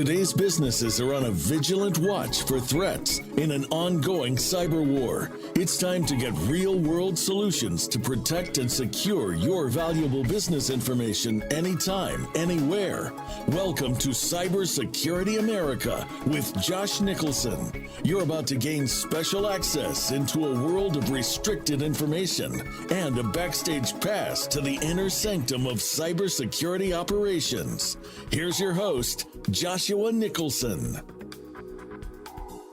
Today's businesses are on a vigilant watch for threats in an ongoing cyber war. It's time to get real-world solutions to protect and secure your valuable business information anytime, anywhere. Welcome to Cybersecurity America with Josh Nicholson. You're about to gain special access into a world of restricted information and a backstage pass to the inner sanctum of cybersecurity operations. Here's your host, Joshua Nicholson.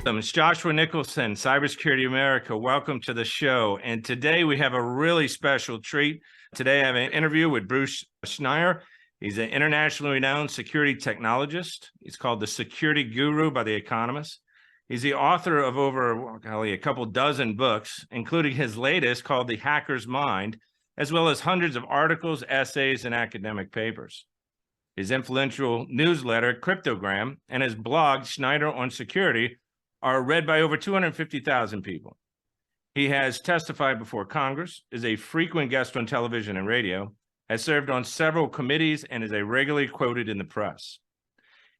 It's Joshua Nicholson, Cybersecurity America. Welcome to the show. And today we have a really special treat. Today I have an interview with Bruce Schneier. He's an internationally renowned security technologist. He's called the Security Guru by The Economist. He's the author of over a couple dozen books, including his latest called The Hacker's Mind, as well as hundreds of articles, essays, and academic papers. His influential newsletter, Cryptogram, and his blog, Schneier on Security, are read by over 250,000 people. He has testified before Congress, is a frequent guest on television and radio, has served on several committees, and is regularly quoted in the press.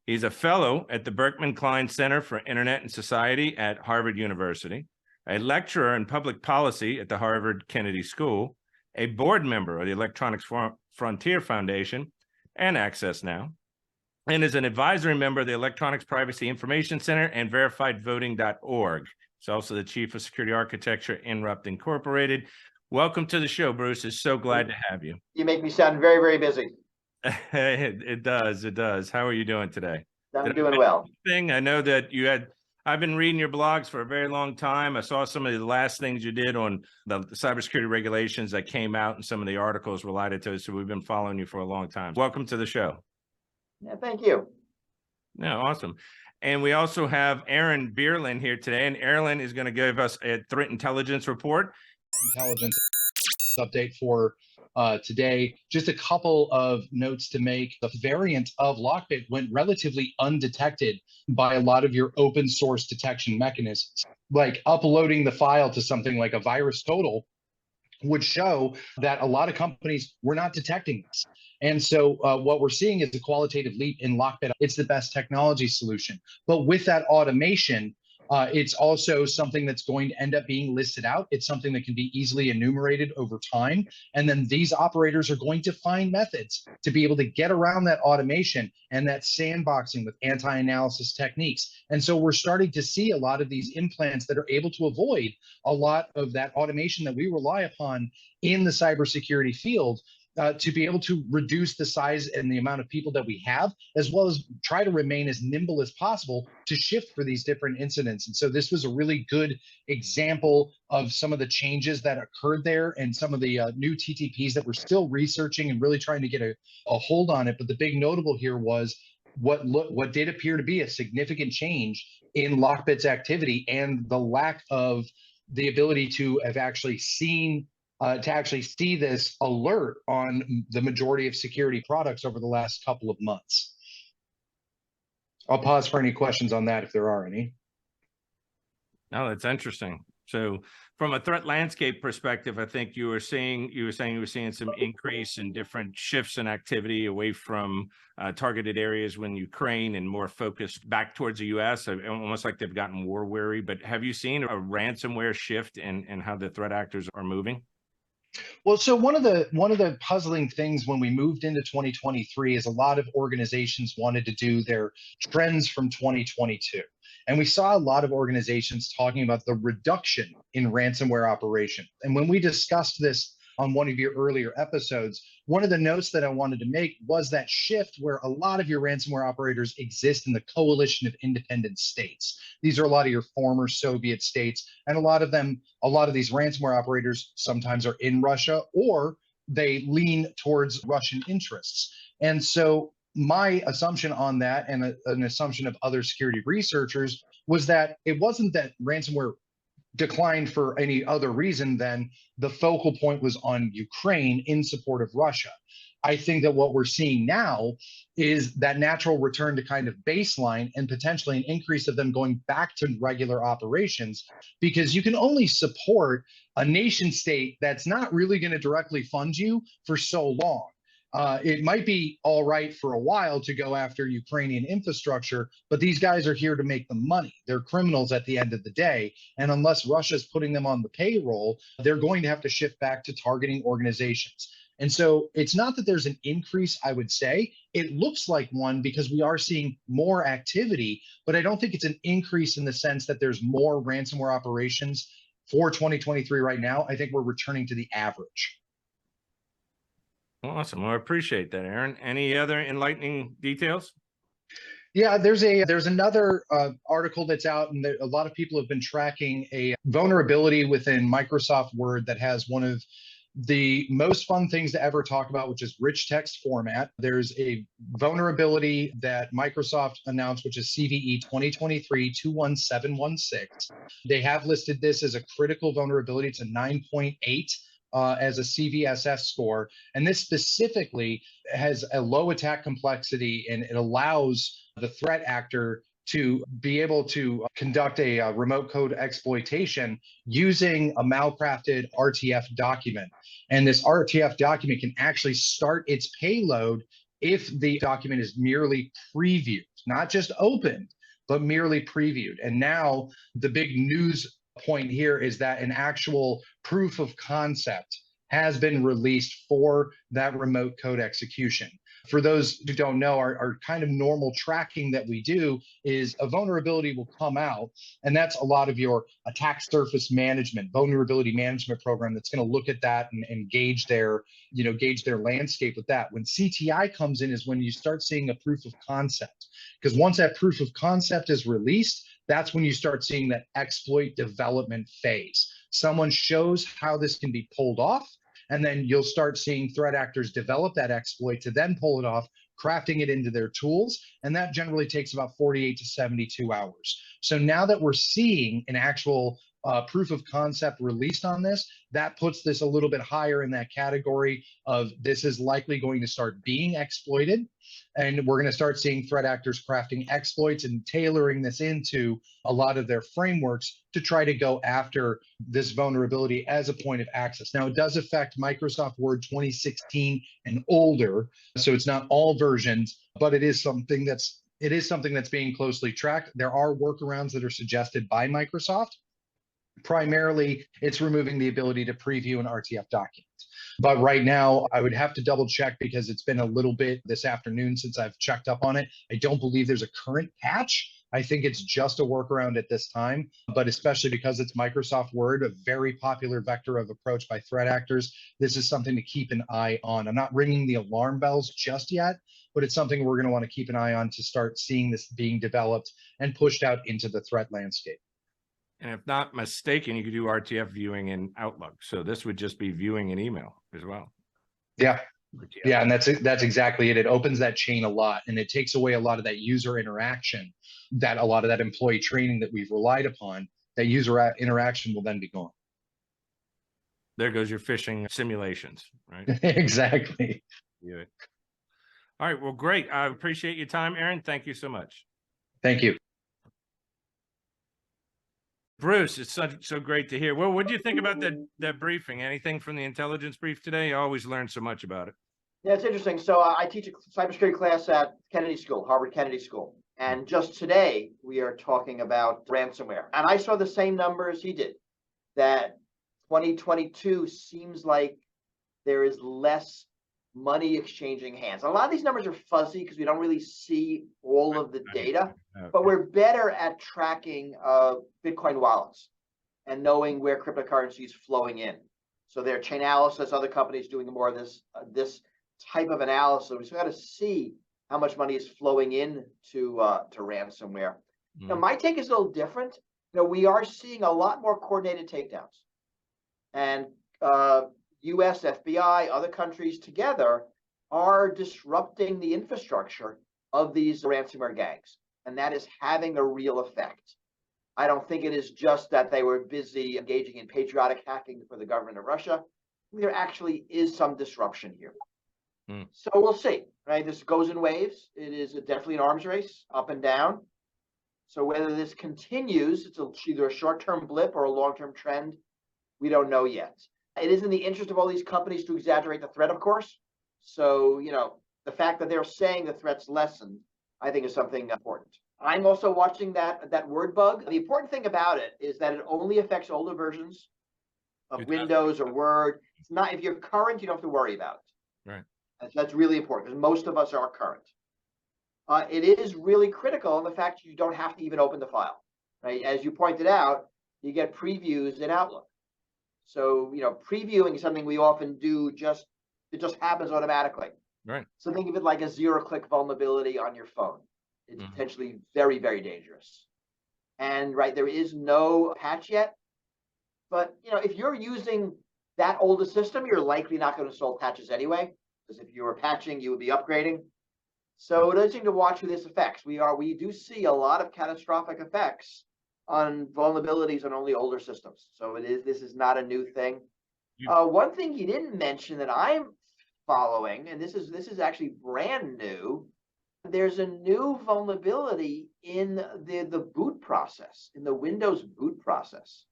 He's a fellow at the Berkman Klein Center for Internet and Society at Harvard University, a lecturer in public policy at the Harvard Kennedy School, a board member of the Electronics Frontier Foundation, and Access Now, and is an advisory member of the Electronics Privacy Information Center and verifiedvoting.org. He's also the chief of security architecture at Inrupt Incorporated. Welcome to the show, Bruce. It's so glad to have you. You make me sound very, very busy. It does. How are you doing today? I'm doing well. I know that I've been reading your blogs for a very long time. I saw some of the last things you did on the cybersecurity regulations that came out and some of the articles related to it. So we've been following you for a long time. Welcome to the show. Yeah, thank you. No, awesome. And we also have Aaron Bierlin here today. And Aaron is going to give us a threat intelligence report. Intelligence update for today. Just a couple of notes to make. The variant of Lockbit went relatively undetected by a lot of your open source detection mechanisms. Like uploading the file to something like a virus total would show that a lot of companies were not detecting this. And so what we're seeing is a qualitative leap in Lockbit. It's the best technology solution. But with that automation, it's also something that's going to end up being listed out. It's something that can be easily enumerated over time. And then these operators are going to find methods to be able to get around that automation and that sandboxing with anti-analysis techniques. And so we're starting to see a lot of these implants that are able to avoid a lot of that automation that we rely upon in the cybersecurity field. To be able to reduce the size and the amount of people that we have, as well as try to remain as nimble as possible to shift for these different incidents. And so this was a really good example of some of the changes that occurred there and some of the new TTPs that we're still researching and really trying to get a hold on it. But the big notable here was what did appear to be a significant change in Lockbit's activity and the lack of the ability to have actually seen to actually see this alert on the majority of security products over the last couple of months. I'll pause for any questions on that if there are any. No, that's interesting. So from a threat landscape perspective, I think you were saying you were seeing some increase in different shifts in activity away from targeted areas when Ukraine and more focused back towards the US, almost like they've gotten war weary. But have you seen a ransomware shift in how the threat actors are moving? Well, so one of the puzzling things when we moved into 2023 is a lot of organizations wanted to do their trends from 2022. And we saw a lot of organizations talking about the reduction in ransomware operation. And when we discussed this on one of your earlier episodes, one of the notes that I wanted to make was that shift where a lot of your ransomware operators exist in the coalition of independent states. These are a lot of your former Soviet states, and a lot of these ransomware operators sometimes are in Russia or they lean towards Russian interests. And so my assumption on that, and an assumption of other security researchers, was that it wasn't that ransomware declined for any other reason than the focal point was on Ukraine in support of Russia. I think that what we're seeing now is that natural return to kind of baseline and potentially an increase of them going back to regular operations, because you can only support a nation state that's not really going to directly fund you for so long. It might be all right for a while to go after Ukrainian infrastructure, but these guys are here to make the money. They're criminals at the end of the day. And unless Russia's putting them on the payroll, they're going to have to shift back to targeting organizations. And so it's not that there's an increase, I would say. It looks like one because we are seeing more activity, but I don't think it's an increase in the sense that there's more ransomware operations for 2023 right now. I think we're returning to the average. Awesome. Well, I appreciate that, Aaron. Any other enlightening details? Yeah, there's another article that's out, and a lot of people have been tracking a vulnerability within Microsoft Word that has one of the most fun things to ever talk about, which is rich text format. There's a vulnerability that Microsoft announced, which is CVE 2023-21716. They have listed this as a critical vulnerability. It's a 9.8. As a CVSS score. And this specifically has a low attack complexity, and it allows the threat actor to be able to conduct a remote code exploitation using a malcrafted RTF document. And this RTF document can actually start its payload if the document is merely previewed, not just opened, but merely previewed. And now the big news point here is that an actual proof of concept has been released for that remote code execution. For those who don't know, our kind of normal tracking that we do is a vulnerability will come out, and that's a lot of your attack surface management, vulnerability management program that's going to look at that and gauge their landscape with that. When CTI comes in is when you start seeing a proof of concept, because once that proof of concept is released, that's when you start seeing that exploit development phase. Someone shows how this can be pulled off, and then you'll start seeing threat actors develop that exploit to then pull it off, crafting it into their tools. And that generally takes about 48 to 72 hours. So now that we're seeing an actual proof of concept released on this, that puts this a little bit higher in that category of this is likely going to start being exploited. And we're going to start seeing threat actors crafting exploits and tailoring this into a lot of their frameworks to try to go after this vulnerability as a point of access. Now, it does affect Microsoft Word 2016 and older, so it's not all versions, but it is something that's being closely tracked. There are workarounds that are suggested by Microsoft. Primarily, it's removing the ability to preview an RTF document. But right now, I would have to double check because it's been a little bit this afternoon since I've checked up on it. I don't believe there's a current patch. I think it's just a workaround at this time, but especially because it's Microsoft Word, a very popular vector of approach by threat actors, this is something to keep an eye on. I'm not ringing the alarm bells just yet, but it's something we're going to want to keep an eye on to start seeing this being developed and pushed out into the threat landscape. And if not mistaken, you could do RTF viewing in Outlook. So this would just be viewing an email as well. Yeah. RTF. Yeah, and that's exactly it. It opens that chain a lot, and it takes away a lot of that user interaction, that a lot of that employee training that we've relied upon. That user interaction will then be gone. There goes your phishing simulations, right? Exactly. Yeah. All right. Well, great. I appreciate your time, Aaron. Thank you so much. Thank you. Bruce, it's so great to hear. Well, what do you think about that briefing? Anything from the intelligence brief today? I always learn so much about it. Yeah, it's interesting. So I teach a cybersecurity class at Kennedy School, Harvard Kennedy School. And just today, we are talking about ransomware. And I saw the same numbers he did, that 2022 seems like there is less money exchanging hands. A lot of these numbers are fuzzy because we don't really see all of the data, but we're better at tracking Bitcoin wallets and knowing where cryptocurrency is flowing in. So their Chainalysis, other companies doing more of this type of analysis. We got to see how much money is flowing in to ransomware. Now, my take is a little different. We are seeing a lot more coordinated takedowns, and US, FBI, other countries together are disrupting the infrastructure of these ransomware gangs, and that is having a real effect. I don't think it is just that they were busy engaging in patriotic hacking for the government of Russia. There actually is some disruption here. So we'll see, right? This goes in waves. It is definitely an arms race, up and down. So whether this continues, it's either a short-term blip or a long-term trend, we don't know yet. It is in the interest of all these companies to exaggerate the threat, of course, So, the fact that they're saying the threat's lessened, I think is something important. I'm also watching that word bug. The important thing about it is that it only affects older versions of Windows or Word. It's not, if you're current, you don't have to worry about it. Right. And that's really important because most of us are current. It is really critical in the fact you don't have to even open the file, right? As you pointed out, you get previews in Outlook. So, previewing is something we often do, it just happens automatically. Right. So think of it like a zero-click vulnerability on your phone. It's potentially very, very dangerous. And right, there is no patch yet. But if you're using that older system, you're likely not going to install patches anyway, because if you were patching, you would be upgrading. So it is interesting to watch who this affects. We do see a lot of catastrophic effects on vulnerabilities on only older systems. So this is not a new thing. One thing he didn't mention that I'm following, and this is actually brand new. There's a new vulnerability in the boot process, in the Windows boot process.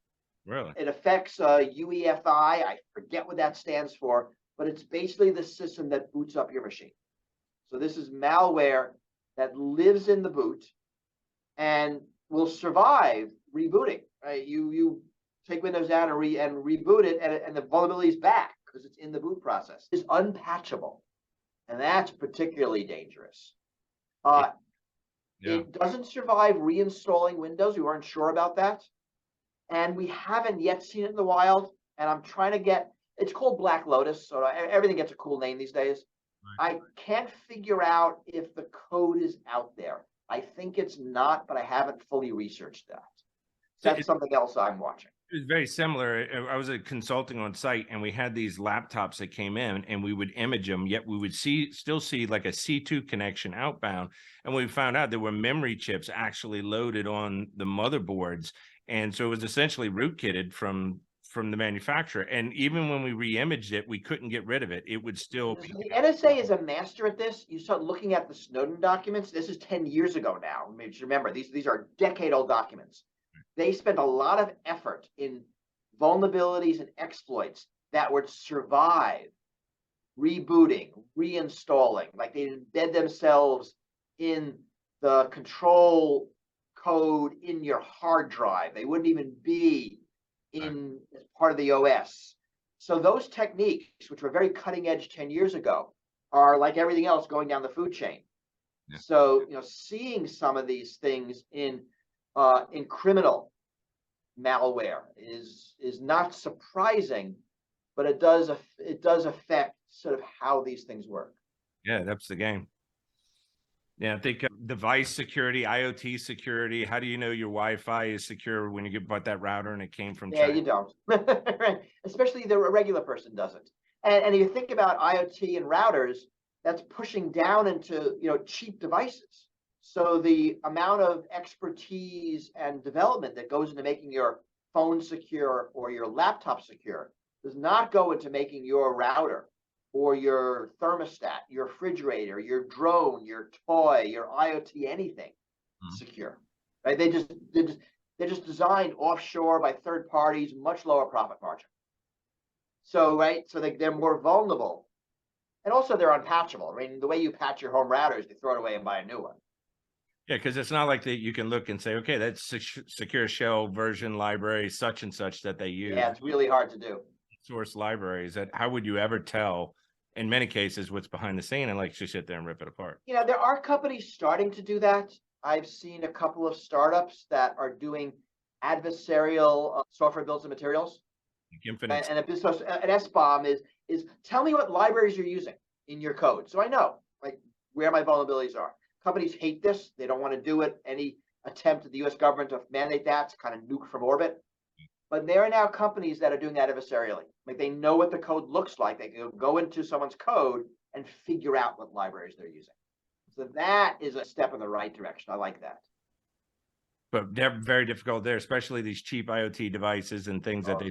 Really? It affects UEFI. I forget what that stands for, but it's basically the system that boots up your machine. So this is malware that lives in the boot and will survive rebooting. Right? You take Windows down and reboot it, and the vulnerability is back because it's in the boot process. It's unpatchable, and that's particularly dangerous. It doesn't survive reinstalling Windows. We weren't sure about that, and we haven't yet seen it in the wild. And I'm trying to get. It's called Black Lotus, so everything gets a cool name these days. I can't figure out if the code is out there. I think it's not, but I haven't fully researched that. That's something else I'm watching. It was very similar. I was consulting on site, and we had these laptops that came in, and we would image them, yet we would still see like a C2 connection outbound. And we found out there were memory chips actually loaded on the motherboards. And so it was essentially rootkitted from the manufacturer. And even when we re-imaged it, we couldn't get rid of it. It would still. The NSA is a master at this. You start looking at the Snowden documents. This is 10 years ago now. Maybe remember, these are decade-old documents. They spent a lot of effort in vulnerabilities and exploits that would survive rebooting, reinstalling. Like they embed themselves in the control code in your hard drive. They wouldn't even be in as part of the OS. So those techniques, which were very cutting edge 10 years ago, are like everything else going down the food chain. Yeah. So seeing some of these things in criminal malware is not surprising, but it does affect sort of how these things work. Yeah, that's the game. Yeah, I think device security, IoT security. How do you know your Wi-Fi is secure when you bought that router and it came from China? Yeah, you don't. Right. Especially the regular person doesn't. And if you think about IoT and routers, that's pushing down into cheap devices. So the amount of expertise and development that goes into making your phone secure or your laptop secure does not go into making your router or your thermostat, your refrigerator, your drone, your toy, your IoT, anything secure. Right? They're just designed offshore by third parties, much lower profit margin. So they're more vulnerable, and also they're unpatchable. I mean, the way you patch your home router is you throw it away and buy a new one. Yeah, because it's not like that you can look and say, okay, that's secure shell version library such and such that they use. Yeah, it's really hard to do. Source libraries. That how would you ever tell? In many cases, what's behind the scene, and just sit there and rip it apart. There are companies starting to do that. I've seen a couple of startups that are doing adversarial software builds and materials. Like and an SBOM is tell me what libraries you're using in your code, so I know where my vulnerabilities are. Companies hate this; they don't want to do it. Any attempt at the U.S. government to mandate that's kind of nuke from orbit. But there are now companies that are doing that adversarially. Like they know what the code looks like. They can go into someone's code and figure out what libraries they're using. So that is a step in the right direction. I like that. But they're very difficult there, especially these cheap IoT devices and things that they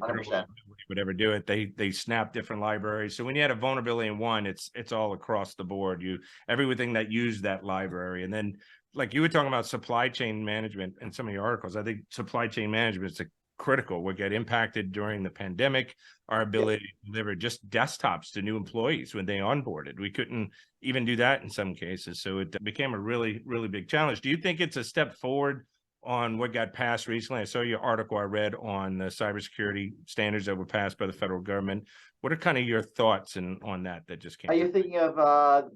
would ever do it. They snap different libraries. So when you had a vulnerability in one, it's all across the board. Everything that used that library. And then like you were talking about supply chain management in some of your articles, I think supply chain management is critical. What got impacted during the pandemic, our ability to deliver just desktops to new employees when they onboarded. We couldn't even do that in some cases. So it became a really, really big challenge. Do you think it's a step forward on what got passed recently? I saw your article I read on the cybersecurity standards that were passed by the federal government. What are kind of your thoughts on that just came? Are you thinking of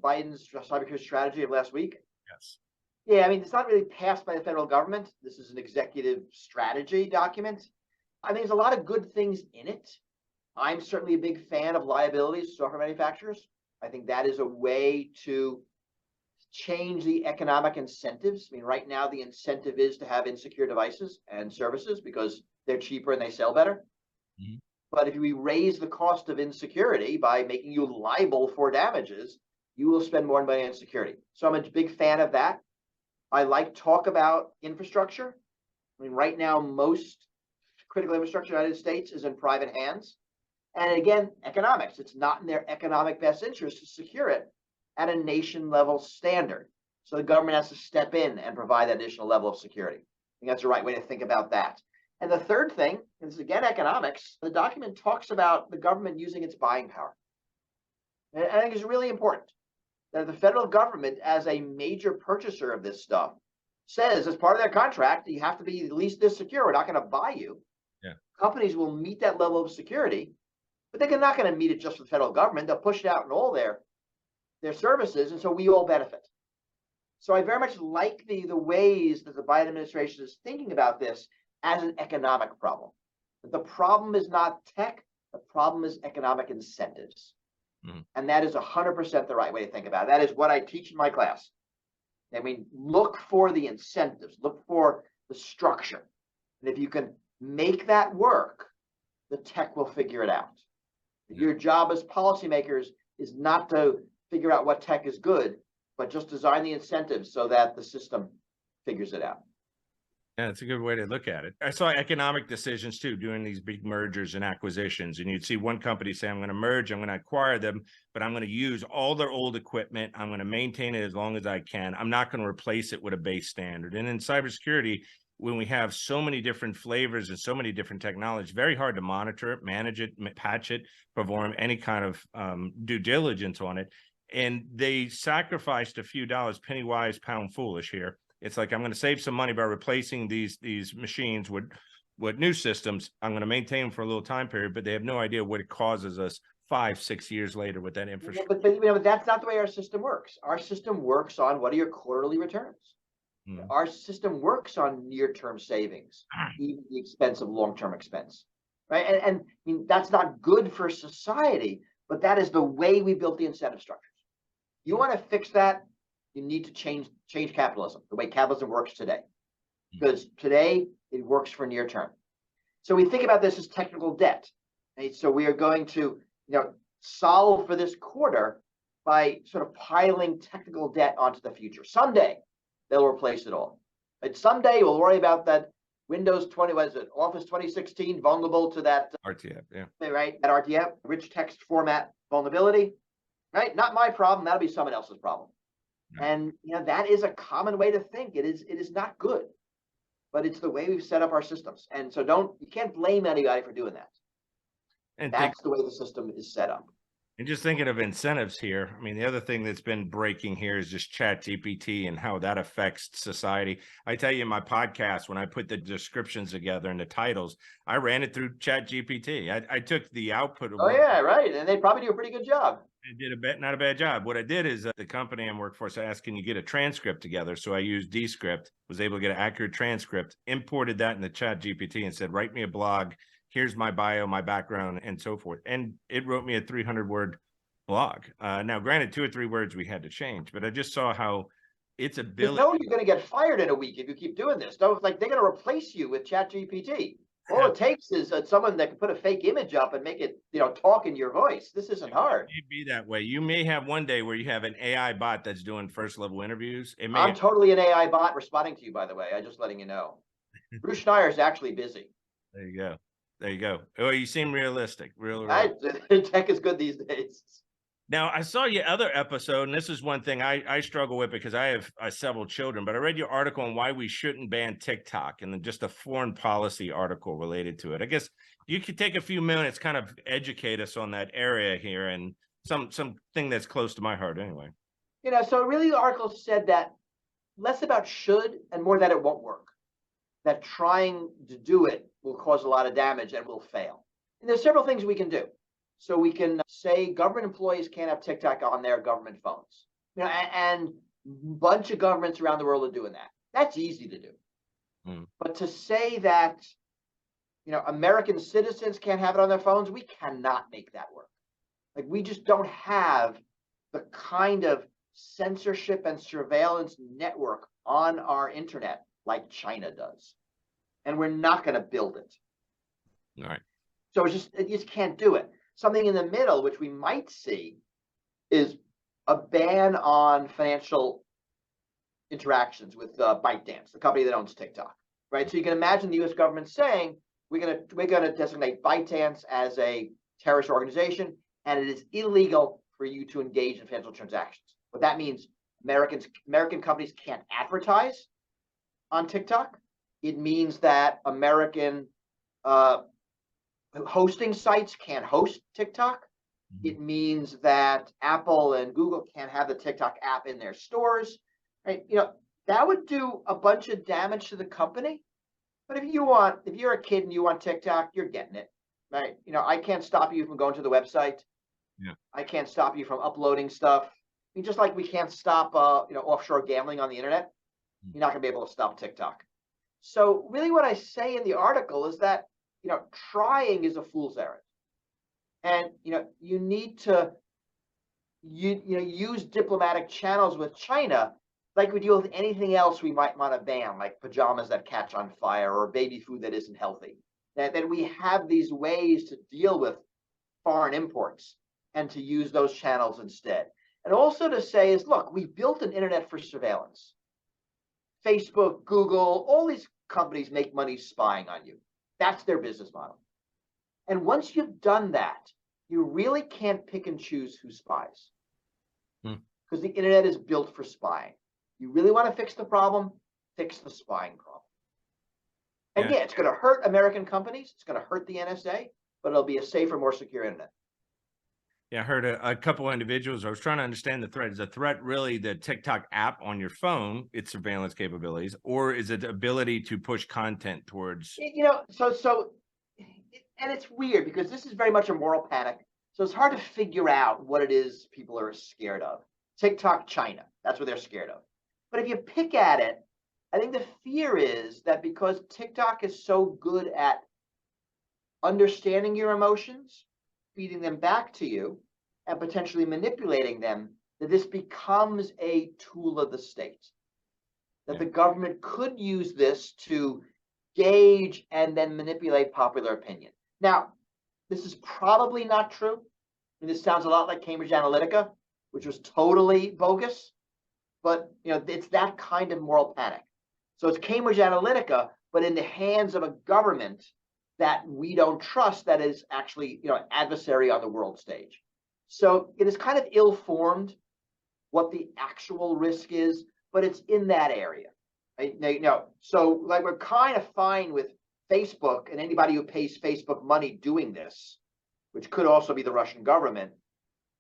Biden's cybersecurity strategy of last week? Yes. Yeah, I mean, it's not really passed by the federal government. This is an executive strategy document. I mean, there's a lot of good things in it. I'm certainly a big fan of liabilities, software manufacturers. I think that is a way to change the economic incentives. I mean, right now, the incentive is to have insecure devices and services because they're cheaper and they sell better. Mm-hmm. But if we raise the cost of insecurity by making you liable for damages, you will spend more money on security. So I'm a big fan of that. I like talk about infrastructure. I mean, right now, most critical infrastructure in the United States is in private hands. And again, economics. It's not in their economic best interest to secure it at a nation level standard. So the government has to step in and provide that additional level of security. I think that's the right way to think about that. And the third thing is, again, economics. The document talks about the government using its buying power. And I think it's really important that the federal government, as a major purchaser of this stuff, says as part of their contract, you have to be at least this secure. We're not going to buy you. Yeah. Companies will meet that level of security, but they're not going to meet it just for the federal government. They'll push it out in all their services, and so we all benefit. So I very much like the ways that the Biden administration is thinking about this as an economic problem. But the problem is not tech. The problem is economic incentives. Mm-hmm. And that is 100% the right way to think about it. That is what I teach in my class. I mean, look for the incentives, look for the structure. And if you can make that work, the tech will figure it out. Mm-hmm. Your job as policymakers is not to figure out what tech is good, but just design the incentives so that the system figures it out. Yeah, it's a good way to look at it. I saw economic decisions too, doing these big mergers and acquisitions. And you'd see one company say, I'm going to merge, I'm going to acquire them, but I'm going to use all their old equipment. I'm going to maintain it as long as I can. I'm not going to replace it with a base standard. And in cybersecurity, when we have so many different flavors and so many different technologies, very hard to monitor it, manage it, patch it, perform any kind of due diligence on it. And they sacrificed a few dollars, penny wise, pound foolish here. It's like, I'm going to save some money by replacing these machines with new systems. I'm going to maintain them for a little time period, but they have no idea what it causes us 5-6 years later with that infrastructure. Yeah, but that's not the way our system works. Our system works on what are your quarterly returns. Our system works on near-term savings, even at the expense of long-term expense, right? And I mean, that's not good for society, but that is the way we built the incentive structures. You want to fix that, you need to change capitalism, the way capitalism works today, because today it works for near term. So we think about this as technical debt. Right? So we are going to, solve for this quarter by sort of piling technical debt onto the future. Someday they'll replace it all. Right? Someday we'll worry about that Windows 20, Office 2016 vulnerable to that RTF, yeah, right? That RTF, rich text format vulnerability, right? Not my problem. That'll be someone else's problem. And that is a common way to think. It is not good, but it's the way we've set up our systems. And so you can't blame anybody for doing that. And that's the way the system is set up. And just thinking of incentives here, I mean, the other thing that's been breaking here is just ChatGPT and how that affects society. I tell you in my podcast, when I put the descriptions together and the titles, I ran it through ChatGPT. I took the output of yeah, right. And they probably do a pretty good job. I did not a bad job. What I did is the company I'm working for asked, can you get a transcript together? So I used Descript, was able to get an accurate transcript, imported that in the ChatGPT and said, write me a blog. Here's my bio, my background, and so forth. And it wrote me a 300-word blog. Now, granted, 2 or 3 words we had to change, but I just saw how its ability. You're going to get fired in a week if you keep doing this. They're going to replace you with ChatGPT. All it takes is someone that can put a fake image up and make it, talk in your voice. This isn't hard. It may be that way. You may have one day where you have an AI bot that's doing first-level interviews. I'm totally an AI bot responding to you, by the way. I'm just letting you know. Bruce Schneier is actually busy. There you go. There you go. Oh, you seem realistic. Real. Tech is good these days. Now, I saw your other episode, and this is one thing I struggle with because I have several children, but I read your article on why we shouldn't ban TikTok and then just a foreign policy article related to it. I guess you could take a few minutes, kind of educate us on that area here and something that's close to my heart anyway. So really the article said that less about should and more that it won't work, that trying to do it will cause a lot of damage and will fail. And there's several things we can do. So we can say government employees can't have TikTok on their government phones. And a bunch of governments around the world are doing that. That's easy to do. But to say that, American citizens can't have it on their phones, we cannot make that work. Like, we just don't have the kind of censorship and surveillance network on our internet like China does. And we're not going to build it. All right. So it just can't do it. Something in the middle, which we might see, is a ban on financial interactions with ByteDance, the company that owns TikTok, right? So you can imagine the U.S. government saying we're gonna designate ByteDance as a terrorist organization, and it is illegal for you to engage in financial transactions. What that means, American companies can't advertise on TikTok. It means that American hosting sites can't host TikTok. It means that Apple and Google can't have the TikTok app in their stores, right? That would do a bunch of damage to the company. But if you're a kid and you want TikTok, you're getting it, right? I can't stop you from going to the website. Yeah. I can't stop you from uploading stuff. I mean, just like we can't stop, offshore gambling on the internet, you're not gonna be able to stop TikTok. So really what I say in the article is that, trying is a fool's errand. And, you need to, use diplomatic channels with China like we deal with anything else we might want to ban, like pajamas that catch on fire or baby food that isn't healthy. That we have these ways to deal with foreign imports and to use those channels instead. And also to say is, look, we built an internet for surveillance. Facebook, Google, all these companies make money spying on you. That's their business model. And once you've done that, you really can't pick and choose who spies, because the internet is built for spying. You really want to fix the problem, fix the spying problem. And it's going to hurt American companies. It's going to hurt the NSA, but it'll be a safer, more secure internet. Yeah, I heard a couple of individuals. I was trying to understand the threat. Is the threat really the TikTok app on your phone, its surveillance capabilities, or is it the ability to push content towards? And it's weird because this is very much a moral panic. So it's hard to figure out what it is people are scared of. TikTok, China, that's what they're scared of. But if you pick at it, I think the fear is that because TikTok is so good at understanding your emotions, feeding them back to you, and potentially manipulating them, that this becomes a tool of the state. That the government could use this to gauge and then manipulate popular opinion. Now, this is probably not true. I mean, this sounds a lot like Cambridge Analytica, which was totally bogus. But it's that kind of moral panic. So it's Cambridge Analytica, but in the hands of a government that we don't trust, that is actually adversary on the world stage. So it is kind of ill-formed what the actual risk is, but it's in that area. Right? So like we're kind of fine with Facebook and anybody who pays Facebook money doing this, which could also be the Russian government,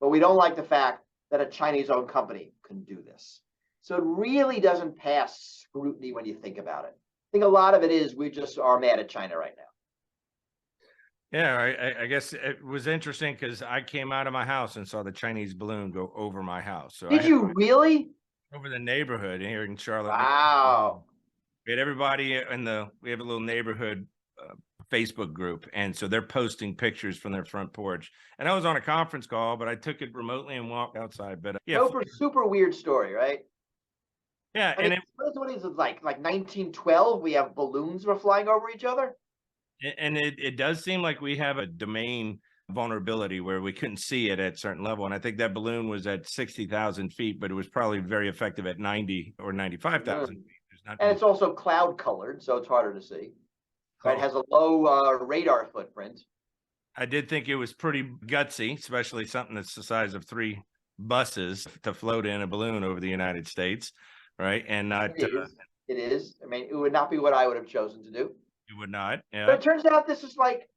but we don't like the fact that a Chinese-owned company can do this. So it really doesn't pass scrutiny when you think about it. I think a lot of it is we just are mad at China right now. Yeah, I guess it was interesting because I came out of my house and saw the Chinese balloon go over my house. So Did you really? Over the neighborhood here in Charlotte. Wow. We had everybody we have a little neighborhood Facebook group. And so they're posting pictures from their front porch. And I was on a conference call, but I took it remotely and walked outside. But super weird story, right? Yeah. I mean, what is it like 1912? We have balloons were flying over each other. And it does seem like we have a domain vulnerability where we couldn't see it at a certain level. And I think that balloon was at 60,000 feet, but it was probably very effective at 90 or 95,000 feet. And it's also cloud colored, so it's harder to see. Right? It has a low radar footprint. I did think it was pretty gutsy, especially something that's the size of 3 buses to float in a balloon over the United States, right? And not, It is. It is. I mean, it would not be what I would have chosen to do. you would not, But yeah. it turns out this is like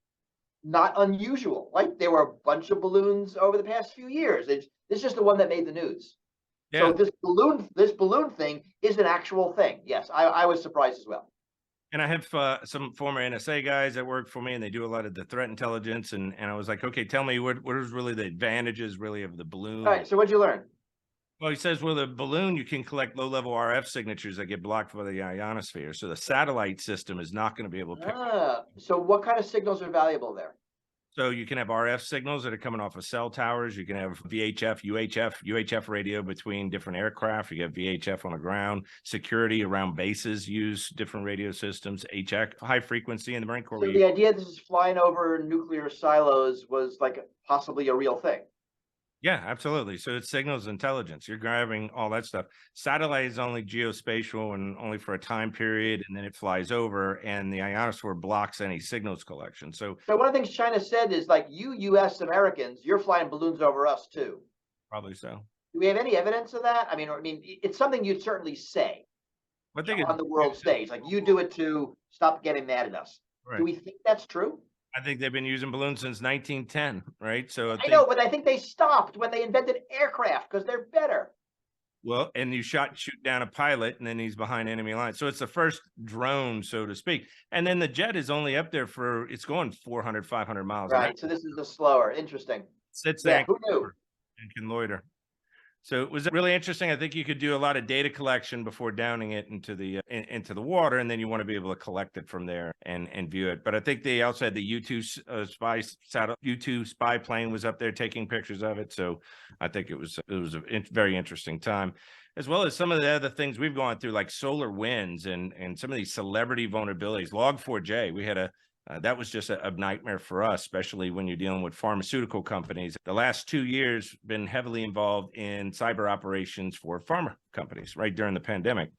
not unusual. Like there were a bunch of balloons over the past few years. This is just the one that made the news. So Yeah. this balloon thing is an actual thing. Yes, I was surprised as well. And I have some former NSA guys that work for me, and they do a lot of the threat intelligence. And I was like, okay, tell me what is really the advantages really of the balloon? All right. So what'd you learn? Well, he says with a balloon, you can collect low-level RF signatures that get blocked by the ionosphere. So the satellite system is not going to be able to pick. So what kind of signals are valuable there? So you can have RF signals that are coming off of cell towers. You can have VHF, UHF radio between different aircraft. You have VHF on the ground. Security around bases use different radio systems. HF, high frequency in the Marine Corps. So the idea this is flying over nuclear silos was like possibly a real thing. Yeah, absolutely. So it's signals intelligence. You're grabbing all that stuff. Satellite is only geospatial and only for a time period, and then it flies over, and the ionosphere blocks any signals collection. So one of the things China said is like, you U.S. Americans, you're flying balloons over us too. probably so. Do we have any evidence of that? I mean, it's something you'd certainly say on the world stage. Like you do it to stop getting mad at us. Right. Do we think that's true? I think they've been using balloons since 1910, right? So I know, but I think they stopped when they invented aircraft because they're better. Well, and you shoot down a pilot, and then he's behind enemy lines. So it's the first drone, so to speak. And then the jet is only up there it's going 400, 500 miles. Right. So this is the slower. Interesting. Sits there who knew? And can loiter. So it was really interesting. I think you could do a lot of data collection before downing it into the water, and then you want to be able to collect it from there and view it. But I think they also had the U2 spy plane was up there taking pictures of it. So I think it was a very interesting time, as well as some of the other things we've gone through, like SolarWinds and some of these celebrity vulnerabilities. Log4j, we had that was just a nightmare for us, especially when you're dealing with pharmaceutical companies. The last 2 years been heavily involved in cyber operations for pharma companies right during the pandemic.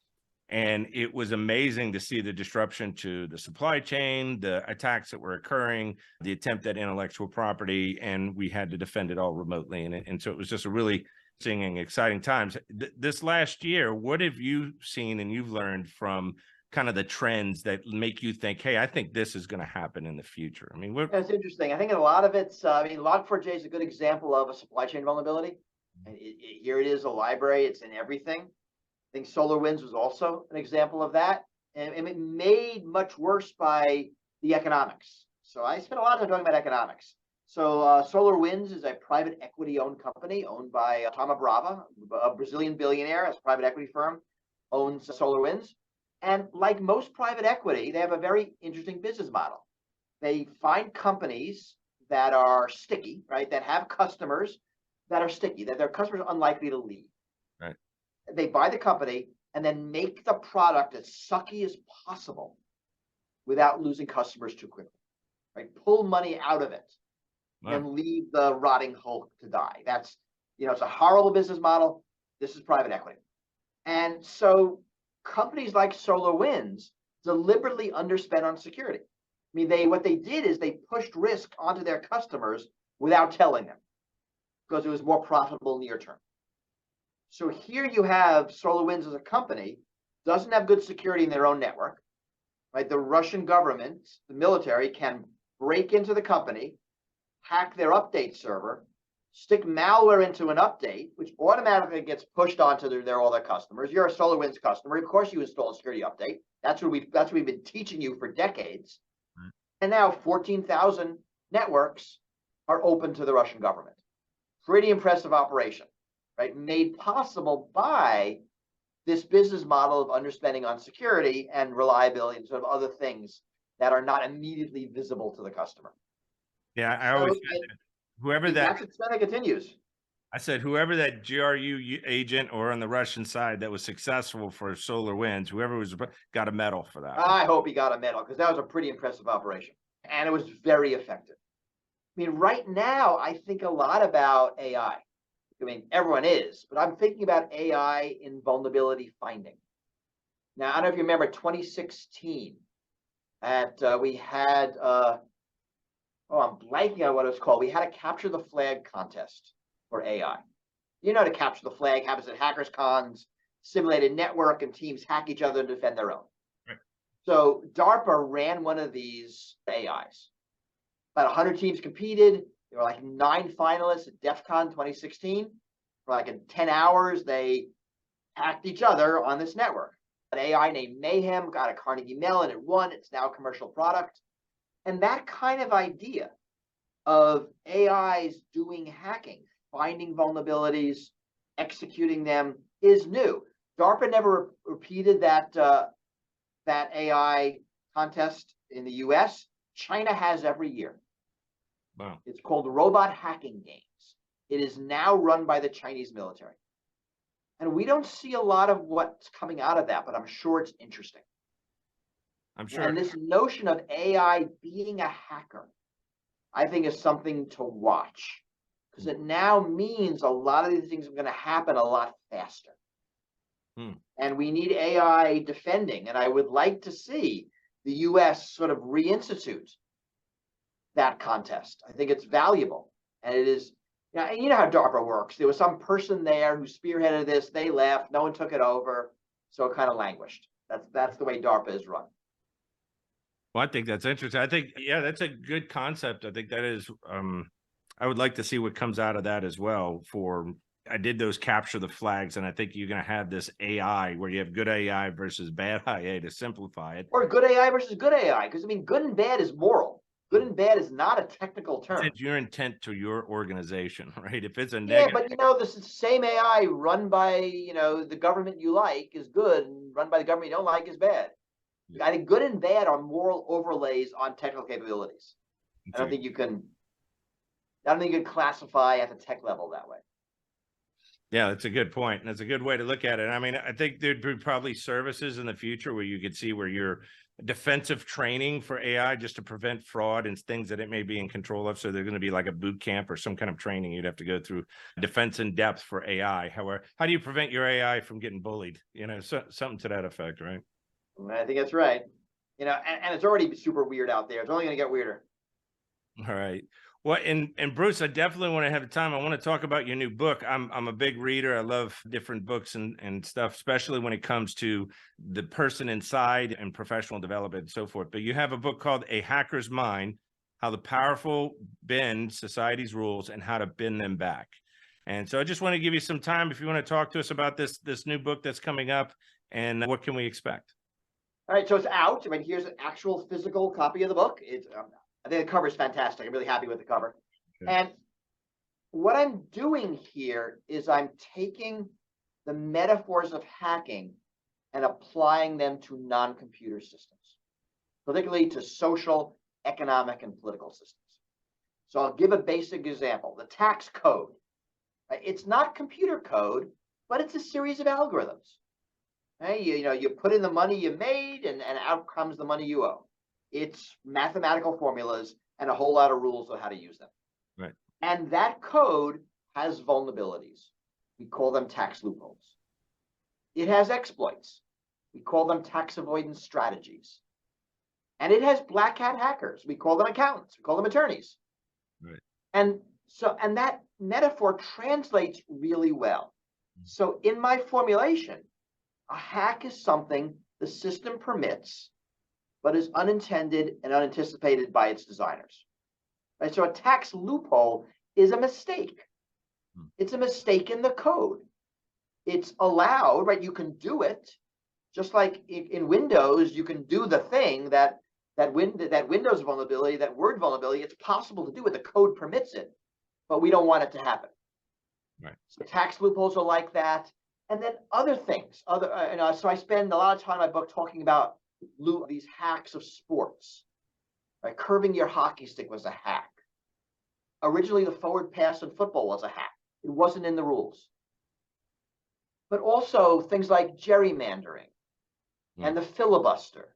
And it was amazing to see the disruption to the supply chain, the attacks that were occurring, the attempt at intellectual property, and we had to defend it all remotely. And so it was just a really exciting times. This last year, what have you seen and you've learned from kind of the trends that make you think, hey, I think this is going to happen in the future? I mean, that's interesting. I think a lot of it's, Log4j is a good example of a supply chain vulnerability. And here it is, a library. It's in everything. I think SolarWinds was also an example of that. And it made much worse by the economics. So I spent a lot of time talking about economics. So SolarWinds is a private equity-owned company owned by Thoma Brava, a Brazilian billionaire, as a private equity firm, owns SolarWinds. And like most private equity, they have a very interesting business model. They find companies that are sticky, right? That have customers that are sticky, that their customers are unlikely to leave. Right. They buy the company and then make the product as sucky as possible without losing customers too quickly, right? Pull money out of it and leave the rotting hulk to die. That's, it's a horrible business model. This is private equity. And so companies like SolarWinds deliberately underspent on security. I mean, what they did is they pushed risk onto their customers without telling them because it was more profitable near term. So here you have SolarWinds as a company, doesn't have good security in their own network, right? The Russian government, the military, can break into the company, hack their update server, stick malware into an update, which automatically gets pushed onto all their customers. You're a SolarWinds customer. Of course, you install a security update. That's what we've been teaching you for decades. Right. And now 14,000 networks are open to the Russian government. Pretty impressive operation, right? Made possible by this business model of underspending on security and reliability and sort of other things that are not immediately visible to the customer. Yeah, I always whoever that continues. I said, whoever that GRU agent or on the Russian side that was successful for SolarWinds, whoever got a medal for that. I hope he got a medal because that was a pretty impressive operation and it was very effective. I mean, right now, I think a lot about AI. I mean, everyone is, but I'm thinking about AI in vulnerability finding. Now, I don't know if you remember 2016 we had Oh, I'm blanking on what it was called. We had a capture the flag contest for AI. You know, to capture the flag happens at hackers cons, simulated network, and teams hack each other to defend their own. Right. So DARPA ran one of these AIs. About 100 teams competed. There were like 9 finalists at DEF CON 2016. For like in 10 hours, they hacked each other on this network. An AI named Mayhem got a Carnegie Mellon, it won. It's now a commercial product. And that kind of idea of AIs doing hacking, finding vulnerabilities, executing them is new. DARPA never repeated that AI contest in the US. China has every year. Wow. It's called Robot Hacking Games. It is now run by the Chinese military. And we don't see a lot of what's coming out of that, but I'm sure it's interesting. I'm sure. And this notion of AI being a hacker, I think, is something to watch, because it now means a lot of these things are going to happen a lot faster. And we need AI defending. And I would like to see the US sort of reinstitute that contest. I think it's valuable. And it is, and you know how DARPA works. There was some person there who spearheaded this. They left. No one took it over. So it kind of languished. That's the way DARPA is run. Well, I think that's interesting. I think, yeah, that's a good concept. I think that is, I would like to see what comes out of that as well. I did those capture the flags, and I think you're going to have this AI where you have good AI versus bad AI to simplify it. Or good AI versus good AI, because I mean, good and bad is moral. Good and bad is not a technical term. It's your intent to your organization, right? If it's a Yeah, negative, but you know, this same AI run by, the government you like is good, and run by the government you don't like is bad. I think good and bad are moral overlays on technical capabilities. I don't think you can classify at the tech level that way. Yeah, that's a good point. And that's a good way to look at it. I mean, I think there'd be probably services in the future where you could see where you're defensive training for AI just to prevent fraud and things that it may be in control of. So there's going to be like a boot camp or some kind of training you'd have to go through, defense in depth for AI. However, how do you prevent your AI from getting bullied? Something to that effect, right? I think that's right. And it's already super weird out there. It's only going to get weirder. All right. Well, and Bruce, I definitely want to have time. I want to talk about your new book. I'm a big reader. I love different books and stuff, especially when it comes to the person inside and professional development and so forth. But you have a book called A Hacker's Mind: How the Powerful Bend Society's Rules and How to Bend Them Back. And so I just want to give you some time if you want to talk to us about this new book that's coming up and what can we expect? All right, so it's out. I mean, here's an actual physical copy of the book. I think the cover is fantastic. I'm really happy with the cover. Okay. And what I'm doing here is I'm taking the metaphors of hacking and applying them to non-computer systems, particularly to social, economic, and political systems. So I'll give a basic example. The tax code. It's not computer code, but it's a series of algorithms. Hey, you put in the money you made, and out comes the money you owe. It's mathematical formulas and a whole lot of rules on how to use them. Right. And that code has vulnerabilities. We call them tax loopholes. It has exploits. We call them tax avoidance strategies. And it has black hat hackers. We call them accountants. We call them attorneys. Right. And that metaphor translates really well. So in my formulation, a hack is something the system permits, but is unintended and unanticipated by its designers. Right? So a tax loophole is a mistake. It's a mistake in the code. It's allowed, right? You can do it, just like in Windows, you can do the thing that Windows vulnerability, that Word vulnerability, it's possible to do it. The code permits it, but we don't want it to happen. Right. So tax loopholes are like that. And then other things, so I spend a lot of time in my book talking about these hacks of sports. Right? Curving your hockey stick was a hack. Originally, the forward pass in football was a hack. It wasn't in the rules. But also things like gerrymandering and the filibuster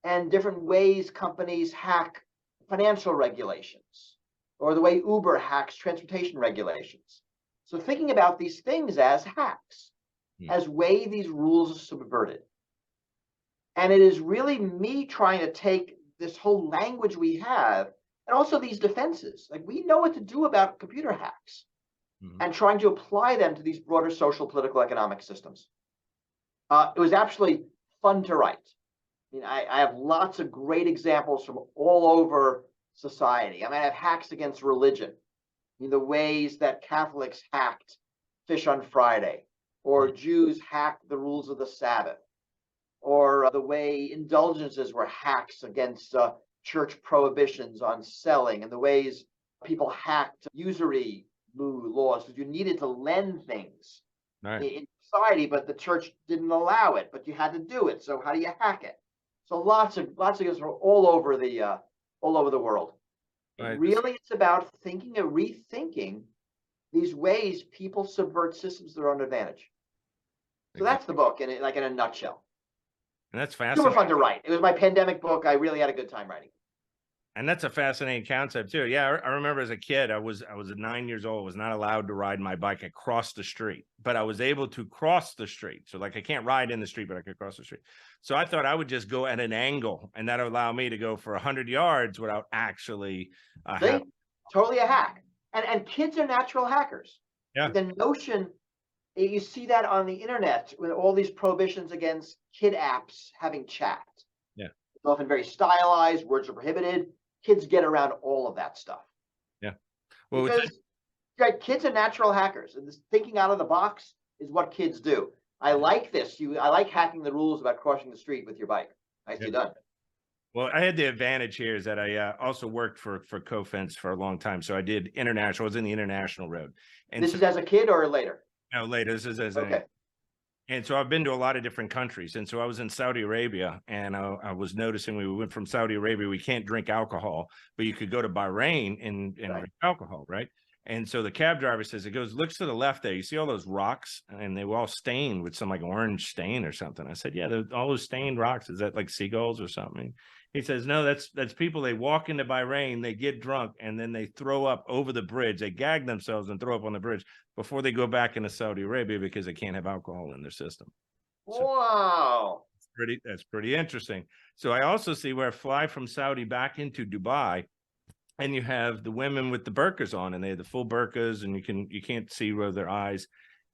and different ways companies hack financial regulations, or the way Uber hacks transportation regulations. So thinking about these things as hacks, as way these rules are subverted. And it is really me trying to take this whole language we have And also these defenses. Like, we know what to do about computer hacks Mhm. and trying to apply them to these broader social, political, economic systems. It was absolutely fun to write. I mean, I have lots of great examples from all over society. I mean, I have hacks against religion. I mean, the ways that Catholics hacked Fish on Friday, or Jews hacked the rules of the Sabbath, or the way indulgences were hacks against church prohibitions on selling, and the ways people hacked usury laws because you needed to lend things Right. in society, but the church didn't allow it, but you had to do it. So how do you hack it? So lots of guys from all over the world. Right. Really, it's about thinking and rethinking these ways people subvert systems to their own advantage. So that's the book in a nutshell. And that's Super fascinating. fun to write. It was my pandemic book. I really had a good time writing. And that's a fascinating concept too. Yeah, I remember as a kid, I was 9 years old, was not allowed to ride my bike across the street, but I was able to cross the street. So like I can't ride in the street, but I could cross the street. So I thought I would just go at an angle, and that would allow me to go for 100 yards without actually See, totally a hack. And kids are natural hackers. Yeah. The notion, you see that on the internet with all these prohibitions against kid apps having chat. Yeah. It's often very stylized, words are prohibited. Kids get around all of that stuff. Yeah. Well, because right, kids are natural hackers, and this thinking out of the box is what kids do. I like this. I like hacking the rules about crossing the street with your bike. Nicely done. Well, I had the advantage here is that I also worked for Cofence for a long time. So I did international. I was in the international road. And this is as a kid or later? No, later. This is as okay. And so I've been to a lot of different countries. And so I was in Saudi Arabia, and I was noticing we went from Saudi Arabia, we can't drink alcohol, but you could go to Bahrain and Right. drink alcohol, right? And so the cab driver says, it goes, looks to the left there. You see all those rocks? And they were all stained with some like orange stain or something. I said, yeah, all those stained rocks. Is that like seagulls or something? He says, no, that's people. They walk into Bahrain, they get drunk, and then they throw up over the bridge. They gag themselves and throw up on the bridge before they go back into Saudi Arabia because they can't have alcohol in their system. So wow. that's pretty interesting. So I also see where I fly from Saudi back into Dubai, and you have the women with the burqas on, and they have the full burqas, and you can't see where their eyes.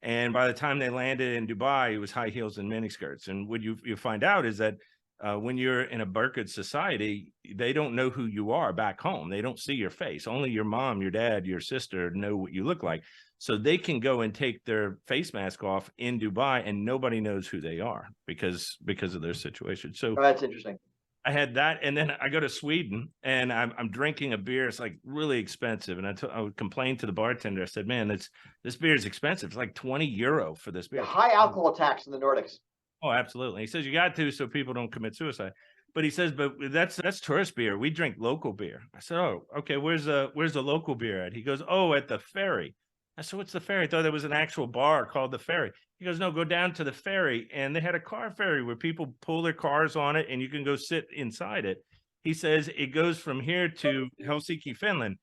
And by the time they landed in Dubai, it was high heels and miniskirts. And what you find out is that when you're in a burqa'd society, they don't know who you are back home. They don't see your face. Only your mom, your dad, your sister know what you look like. So they can go and take their face mask off in Dubai, and nobody knows who they are because of their situation. So that's interesting. I had that, and then I go to Sweden, and I'm drinking a beer. It's like really expensive, and I would complain to the bartender. I said, "Man, this beer is expensive. It's like 20 euro for this beer." High alcohol tax in the Nordics. Oh, absolutely. He says you got to so people don't commit suicide. But he says, but that's tourist beer. We drink local beer. I said, oh, okay. Where's the local beer at? He goes, oh, at the ferry. I said, what's the ferry? I thought there was an actual bar called the Ferry. He goes, no, go down to the ferry. And they had a car ferry where people pull their cars on it and you can go sit inside it. He says it goes from here to Helsinki, Finland,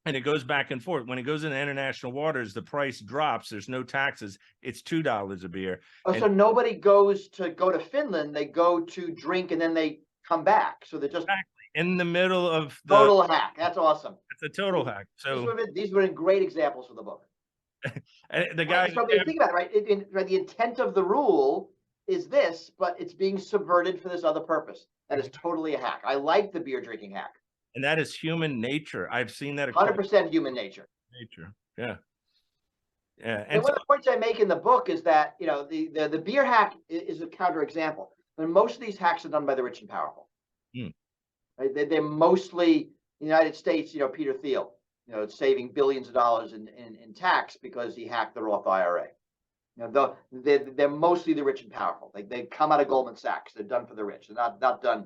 and it goes back and forth. When it goes into international waters, the price drops. There's no taxes. It's $2 a beer. Oh, so nobody goes to Finland. They go to drink and then they come back. So they're just in the middle of the total hack. That's awesome. It's a total hack. So these would have been great examples for the book. The guy. So think about it, right? The intent of the rule is this, but it's being subverted for this other purpose. That is totally a hack. I like the beer drinking hack. And that is human nature. I've seen that. 100% human nature. Yeah. Yeah. And one of the points I make in the book is that, the beer hack is a counterexample. And most of these hacks are done by the rich and powerful. Right? They're mostly in the United States, Peter Thiel, saving billions of dollars in tax because he hacked the Roth IRA. They're mostly the rich and powerful. They come out of Goldman Sachs. They're done for the rich. They're not done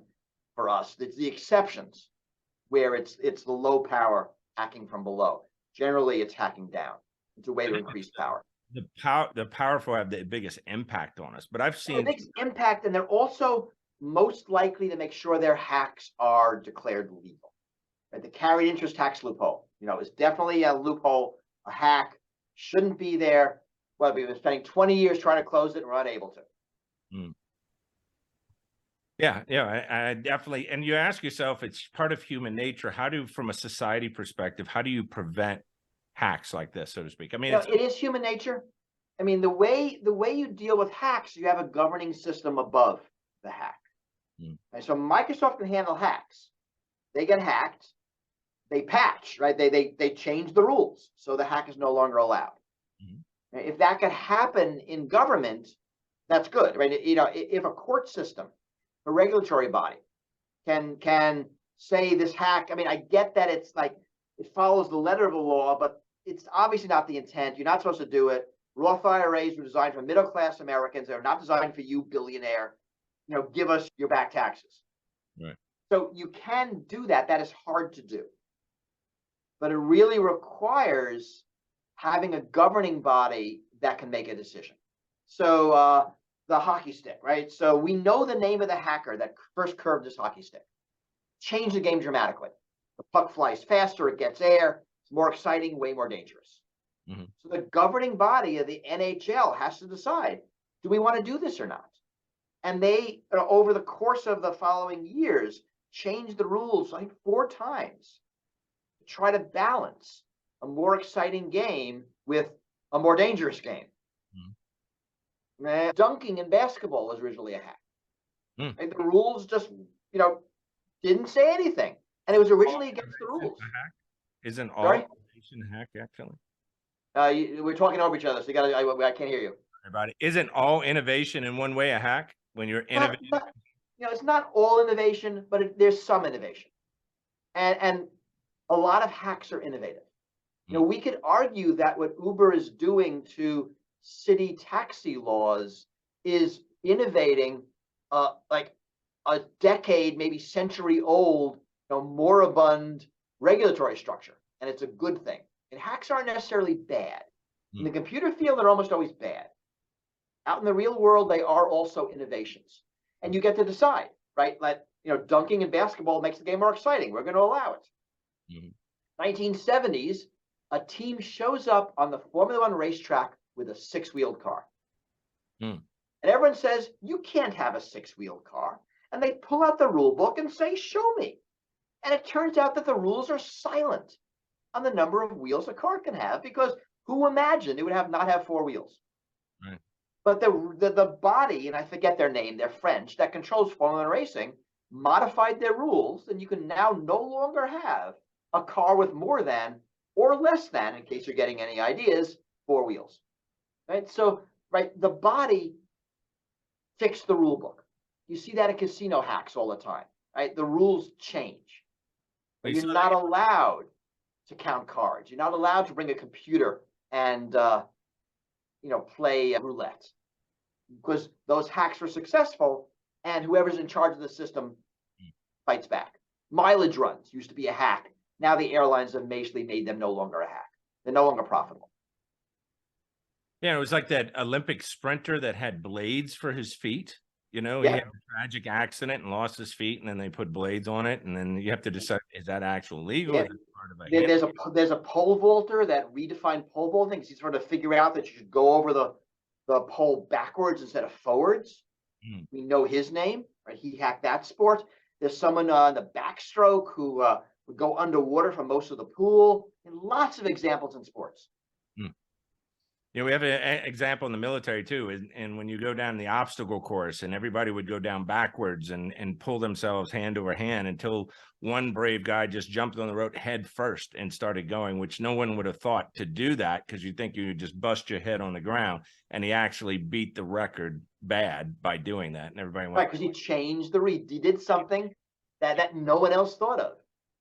for us. It's the exceptions where it's the low power hacking from below. Generally, it's hacking down. It's a way to increase power. The powerful have the biggest impact on us. But I've seen the biggest impact, and they're also most likely to make sure their hacks are declared legal. Right? The carried interest tax loophole, is definitely a loophole. A hack shouldn't be there. Well, we've been spending 20 years trying to close it, and we're unable to. Yeah, I definitely. And you ask yourself, it's part of human nature. From a society perspective, how do you prevent hacks like this, so to speak? I mean, it's It is human nature. I mean, the way you deal with hacks, you have a governing system above the hack. Mm. And so Microsoft can handle hacks. They get hacked, they patch, right? They change the rules so the hack is no longer allowed. Mhm. If that could happen in government, that's good, right? If a court system, a regulatory body can say this hack, I mean, I get that it's like it follows the letter of the law, but it's obviously not the intent. You're not supposed to do it. Roth IRAs were designed for middle class Americans. They're not designed for you, billionaire. Give us your back taxes. Right. So you can do that. That is hard to do. But it really requires having a governing body that can make a decision. So the hockey stick, right? So we know the name of the hacker that first curved this hockey stick. Changed the game dramatically. The puck flies faster, it gets air, it's more exciting, way more dangerous. Mhm. So the governing body of the NHL has to decide, do we want to do this or not? And they, over the course of the following years, changed the rules like 4 times to try to balance a more exciting game with a more dangerous game. Dunking in basketball was originally a hack. Mm. Right? The rules just, didn't say anything. And it was originally against the rules. Isn't all Sorry? innovation a hack, actually? We're talking over each other, so I can't hear you. Everybody, isn't all innovation in one way a hack? When you're innovating, It's not all innovation, but there's some innovation. And a lot of hacks are innovative. We could argue that what Uber is doing to city taxi laws is innovating like a decade, maybe century old, moribund regulatory structure. And it's a good thing. And hacks aren't necessarily bad. In the computer field, they're almost always bad. Out in the real world, they are also innovations. And you get to decide, right? Dunking in basketball makes the game more exciting. We're going to allow it. 1970s, a team shows up on the Formula One racetrack with a 6-wheeled car. And everyone says, you can't have a 6-wheeled car. And they pull out the rule book and say, show me. And it turns out that the rules are silent on the number of wheels a car can have, because who imagined it would not have 4 wheels? Right. But the body, and I forget their name, they're French, that controls Formula One racing, modified their rules, and you can now no longer have a car with more than or less than, in case you're getting any ideas, 4 wheels. Right? So, the body fixed the rule book. You see that in casino hacks all the time, right? The rules change. But you're not allowed to count cards. You're not allowed to bring a computer and play roulette, because those hacks were successful, and whoever's in charge of the system fights back. Mileage runs used to be a hack. Now the airlines have basically made them no longer a hack. They're no longer profitable. Yeah, it was like that Olympic sprinter that had blades for his feet. He had a tragic accident and lost his feet, and then they put blades on it, and then you have to decide, is that actual legal? Yeah. Is that part of There's a pole vaulter that redefined pole vaulting, because he's trying to figure out that you should go over the pole backwards instead of forwards. We know his name, right? He hacked that sport. There's someone in the backstroke who would go underwater for most of the pool, and lots of examples in sports. We have an example in the military too, and when you go down the obstacle course, and everybody would go down backwards and pull themselves hand over hand, until one brave guy just jumped on the rope head first and started going, which no one would have thought to do that, because you think you would just bust your head on the ground, and he actually beat the record bad by doing that, and everybody went, right, because he changed he did something that no one else thought of.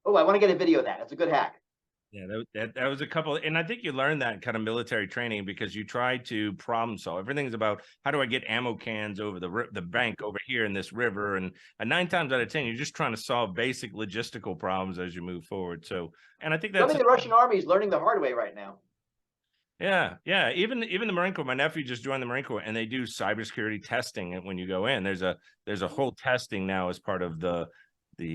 Oh, I want to get a video of that. It's a good hack. Yeah, that was a couple, and I think you learn that kind of military training, because you try to problem solve. Everything's about, how do I get ammo cans over the bank over here in this river, and 9 times out of 10, you're just trying to solve basic logistical problems as you move forward. So, and I think that's the Russian army is learning the hard way right now. Yeah. Even the Marine Corps. My nephew just joined the Marine Corps, and they do cybersecurity testing. And when you go in, there's a whole testing now as part of the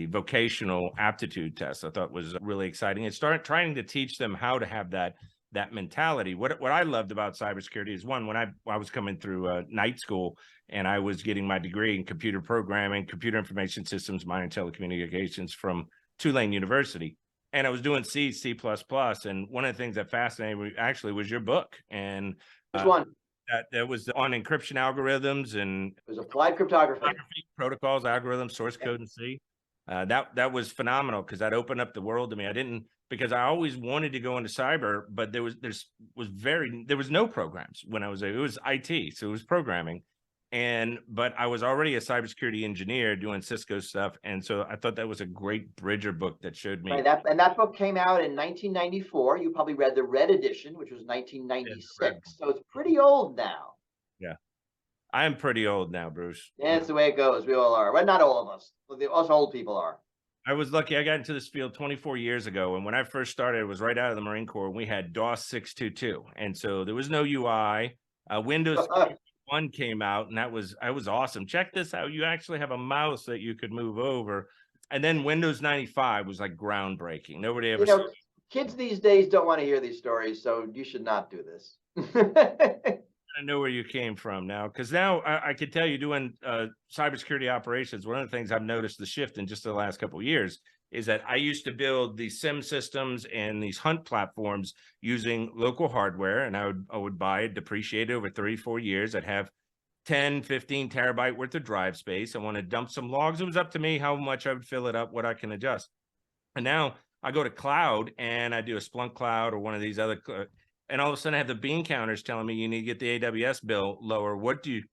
vocational aptitude test. I thought was really exciting. It started trying to teach them how to have that that mentality. What I loved about cybersecurity is, one, when I was coming through night school and I was getting my degree in computer programming, computer information systems, minor telecommunications from Tulane University. And I was doing C, C++. And one of the things that fascinated me actually was your book. And Which one? That was on encryption algorithms and It was applied cryptography. protocols, algorithms, source code, and C. That was phenomenal because that opened up the world to me. I didn't, because I always wanted to go into cyber, but there was no programs when I was there. It was IT, so it was programming. But I was already a cybersecurity engineer doing Cisco stuff. And so I thought that was a great bridger book that showed me. Right, that book came out in 1994. You probably read the red edition, which was 1996. So it's pretty old now. Yeah. I am pretty old now, Bruce. Yeah, that's the way it goes. We all are. Well, not all of us. Us old people are. I was lucky. I got into this field 24 years ago. And when I first started, it was right out of the Marine Corps. And we had DOS 622. And so there was no UI. Windows 1 came out, and that was awesome. Check this out. You actually have a mouse that you could move over. And then Windows 95 was like groundbreaking. Nobody ever kids these days don't want to hear these stories, so you should not do this. I know where you came from now, because now I could tell you, doing cybersecurity operations, one of the things I've noticed the shift in just the last couple of years is that I used to build these SIM systems and these hunt platforms using local hardware, and I would buy it, depreciate it over 3-4 years. I'd have 10, 15 terabyte worth of drive space. I want to dump some logs. It was up to me how much I would fill it up, what I can adjust. And now I go to cloud and I do a Splunk cloud or one of these other, and all of a sudden I have the bean counters telling me you need to get the AWS bill lower.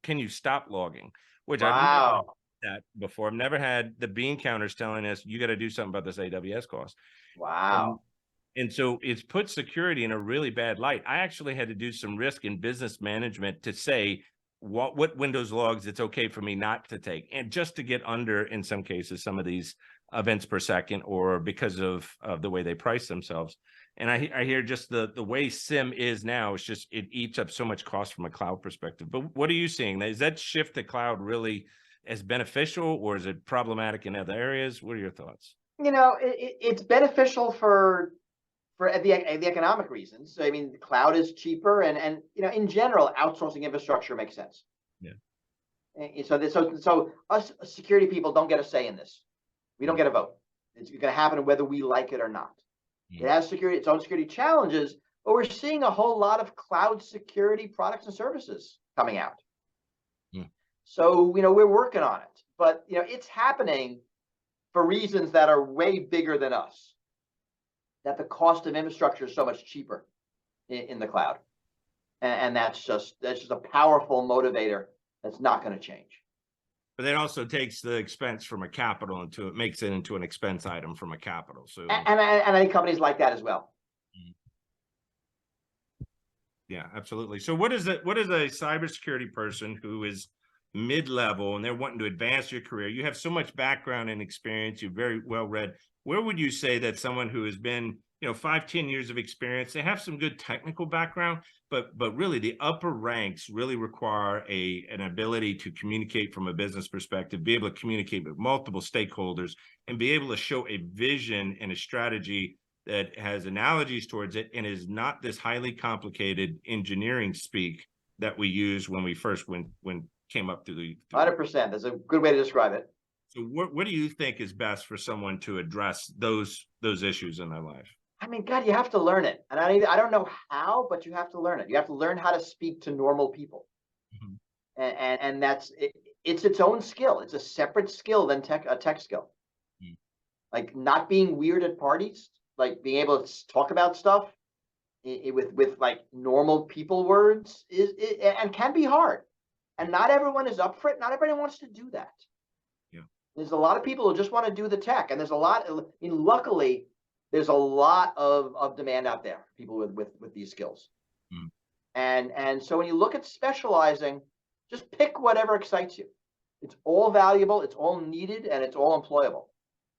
Can you stop logging? Which I've never had that before. I've never had the bean counters telling us you got to do something about this AWS cost. Wow. And so it's put security in a really bad light. I actually had to do some risk and business management to say what Windows logs it's okay for me not to take, and just to get under, in some cases, some of these events per second, or because of the way they price themselves. And I hear just the way SIM is now, it's just, it eats up so much cost from a cloud perspective. But what are you seeing? Is that shift to cloud really as beneficial, or is it problematic in other areas? What are your thoughts? It's beneficial for the economic reasons. I mean, the cloud is cheaper, and in general, outsourcing infrastructure makes sense. Yeah. And so us security people don't get a say in this. We don't get a vote. It's going to happen whether we like it or not. It has its own security challenges, but we're seeing a whole lot of cloud security products and services coming out. So, we're working on it, but, it's happening for reasons that are way bigger than us, that the cost of infrastructure is so much cheaper in the cloud. And that's just a powerful motivator that's not going to change. But that also takes the expense from a capital makes it into an expense item from a capital. So and I think companies like that as well. Yeah, absolutely. So what is a cybersecurity person who is mid-level and they're wanting to advance your career? You have so much background and experience. You're very well read. Where would you say that someone who has been, 5-10 years of experience, they have some good technical background, but really the upper ranks really require an ability to communicate from a business perspective, be able to communicate with multiple stakeholders, and be able to show a vision and a strategy that has analogies towards it and is not this highly complicated engineering speak that we use when we first came up through the 100%. That's a good way to describe it. So what do you think is best for someone to address those issues in their life? I mean, God, you have to learn it. And I don't know how, but you have to learn it. You have to learn how to speak to normal people. And that's it's its own skill. It's a separate skill than a tech skill. Like not being weird at parties, like being able to talk about stuff with like normal people words and can be hard. And not everyone is up for it. Not everybody wants to do that. Yeah. There's a lot of people who just want to do the tech, and there's a lot. Luckily, there's a lot of demand out there for people with these skills. And so when you look at specializing, just pick whatever excites you. It's all valuable, it's all needed, and it's all employable.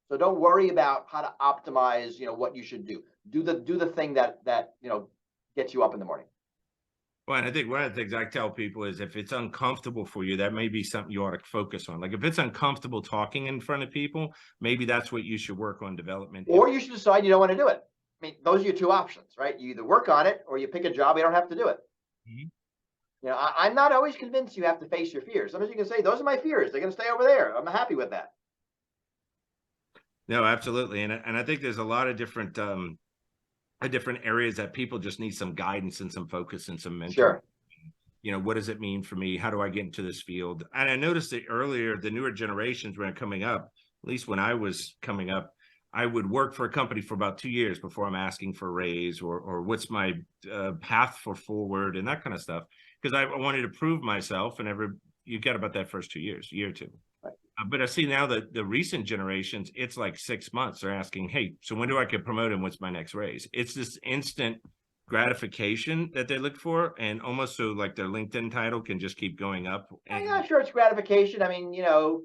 So don't worry about how to optimize, what you should do. Do the thing that gets you up in the morning. Well, and I think one of the things I tell people is if it's uncomfortable for you, that may be something you ought to focus on. Like if it's uncomfortable talking in front of people, maybe that's what you should work on development. Or you should decide you don't want to do it. mean, those are your two options, right? You either work on it or you pick a job you don't have to do it. Mhm. I'm not always convinced you have to face your fears. Sometimes you can say, those are my fears. They're going to stay over there. I'm happy with that. No, absolutely. And I think there's a lot of different areas that people just need some guidance and some focus and some mentoring. Sure. What does it mean for me? How do I get into this field? And I noticed that earlier, the newer generations were coming up, at least when I was coming up, I would work for a company for about 2 years before I'm asking for a raise or what's my path for forward and that kind of stuff. Because I wanted to prove myself, and you get about that first 2 years, year or two. Right. But I see now that the recent generations, it's like 6 months. They're asking, hey, so when do I get promoted? And what's my next raise? It's this instant gratification that they look for, and almost so like their LinkedIn title can just keep going up. I'm not sure it's gratification. I mean,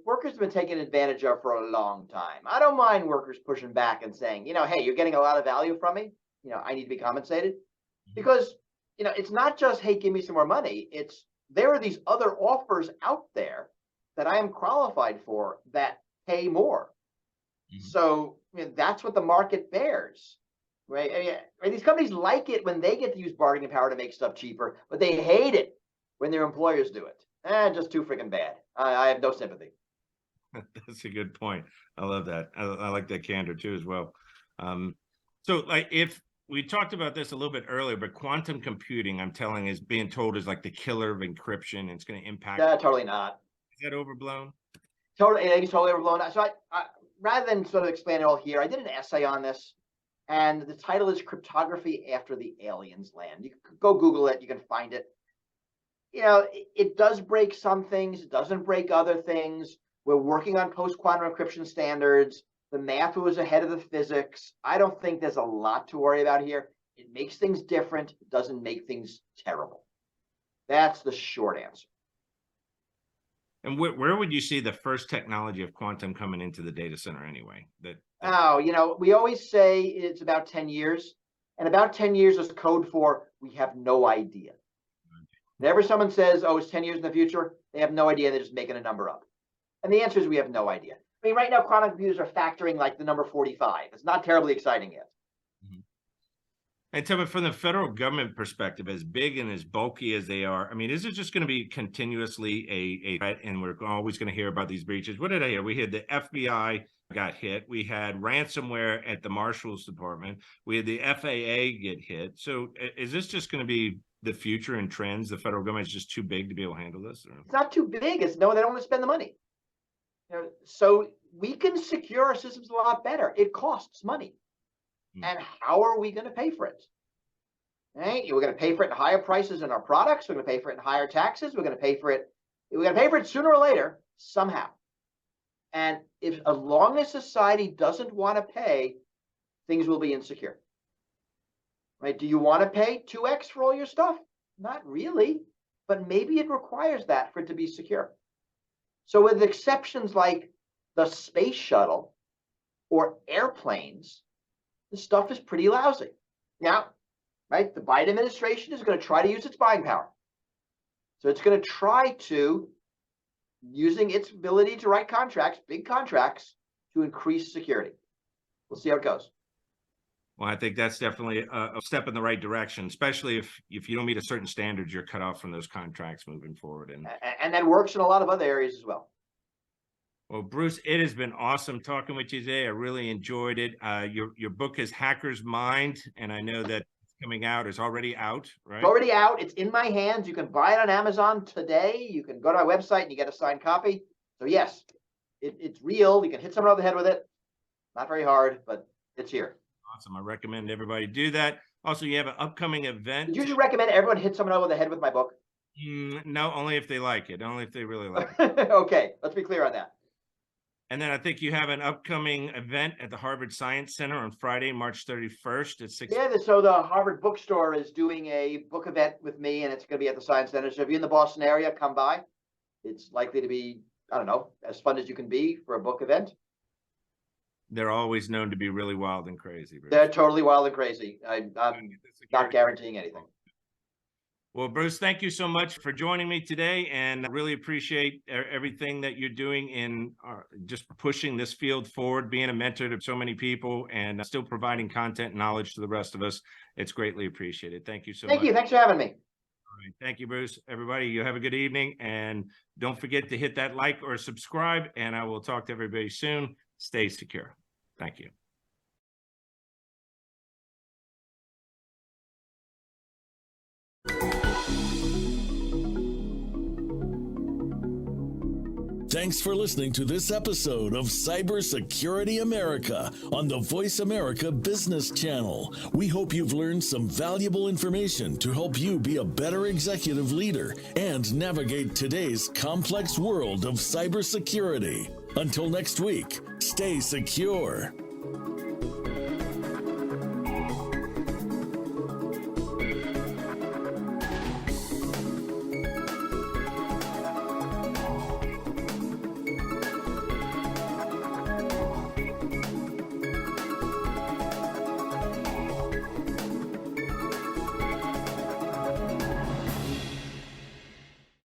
workers have been taken advantage of for a long time. I don't mind workers pushing back and saying, hey, you're getting a lot of value from me. I need to be compensated. Because, it's not just, hey, give me some more money. It's there are these other offers out there that I am qualified for that pay more. Mm-hmm. So that's what the market bears. Right? These companies like it when they get to use bargaining power to make stuff cheaper, but they hate it when their employers do it. Just too freaking bad. I have no sympathy. That's a good point. I love that. I like that candor too as well. So like if we talked about this a little bit earlier, but quantum computing, I'm telling, is being told is like the killer of encryption. And it's going to impact. Totally not. Is that overblown? Totally, it's totally overblown. So I rather than sort of explain it all here, I did an essay on this. And the title is Cryptography After the Aliens Land. You can go Google it. You can find it. It does break some things. It doesn't break other things. We're working on post-quantum encryption standards. The math was ahead of the physics. I don't think there's a lot to worry about here. It makes things different. It doesn't make things terrible. That's the short answer. And where would you see the first technology of quantum coming into the data center anyway? We always say it's about 10 years. And about 10 years is code for we have no idea. Whenever someone says, oh, it's 10 years in the future, they have no idea. They're just making a number up. And the answer is we have no idea. I mean, right now, quantum computers are factoring like the number 45. It's not terribly exciting yet. Mm-hmm. And tell me, from the federal government perspective, as big and as bulky as they are, I mean, is it just going to be continuously a threat, and we're always going to hear about these breaches? What did I hear? We had the FBI got hit. We had ransomware at the Marshal's Department. We had the FAA get hit. So is this just going to be the future and trends? The federal government is just too big to be able to handle this? Or? It's not too big. It's no, they don't want to spend the money. So we can secure our systems a lot better. It costs money. And how are we going to pay for it? Right? We're going to pay for it in higher prices in our products. We're going to pay for it in higher taxes. We're going to pay for it. We're going to pay for it sooner or later, somehow. And as long as society doesn't want to pay, things will be insecure. Right? Do you want to pay 2x for all your stuff? Not really, but maybe it requires that for it to be secure. So with exceptions like the space shuttle or airplanes, the stuff is pretty lousy. Now, right, the Biden administration is going to try to use its buying power. So it's going to try to, using its ability to write contracts, big contracts, to increase security. We'll see how it goes. Well, I think that's definitely a step in the right direction, especially if you don't meet a certain standards, you're cut off from those contracts moving forward. And that works in a lot of other areas as well. Well, Bruce, it has been awesome talking with you today. I really enjoyed it. Your book is Hacker's Mind, and I know that it's coming out. It's already out, right? It's already out. It's in my hands. You can buy it on Amazon today. You can go to our website and you get a signed copy. So yes, it's real. You can hit someone over the head with it. Not very hard, but it's here. Awesome. I recommend everybody do that. Also, you have an upcoming event. Did you recommend everyone hit someone over the head with my book? No, only if they like it. Only if they really like it. Okay, let's be clear on that. And then I think you have an upcoming event at the Harvard Science Center on Friday, March 31st at 6. Yeah, so the Harvard Bookstore is doing a book event with me, and it's going to be at the Science Center. So if you're in the Boston area, come by. It's likely to be, I don't know, as fun as you can be for a book event. They're always known to be really wild and crazy. They're totally wild and crazy. I'm not guaranteeing anything. Well, Bruce, thank you so much for joining me today, and I really appreciate everything that you're doing in just pushing this field forward, being a mentor to so many people, and still providing content and knowledge to the rest of us. It's greatly appreciated. Thank you so much. Thank you. Thanks for having me. All right. Thank you, Bruce. Everybody, you have a good evening, and don't forget to hit that like or subscribe, and I will talk to everybody soon. Stay secure. Thank you. Thanks for listening to this episode of Cybersecurity America on the Voice America Business Channel. We hope you've learned some valuable information to help you be a better executive leader and navigate today's complex world of cybersecurity. Until next week, stay secure.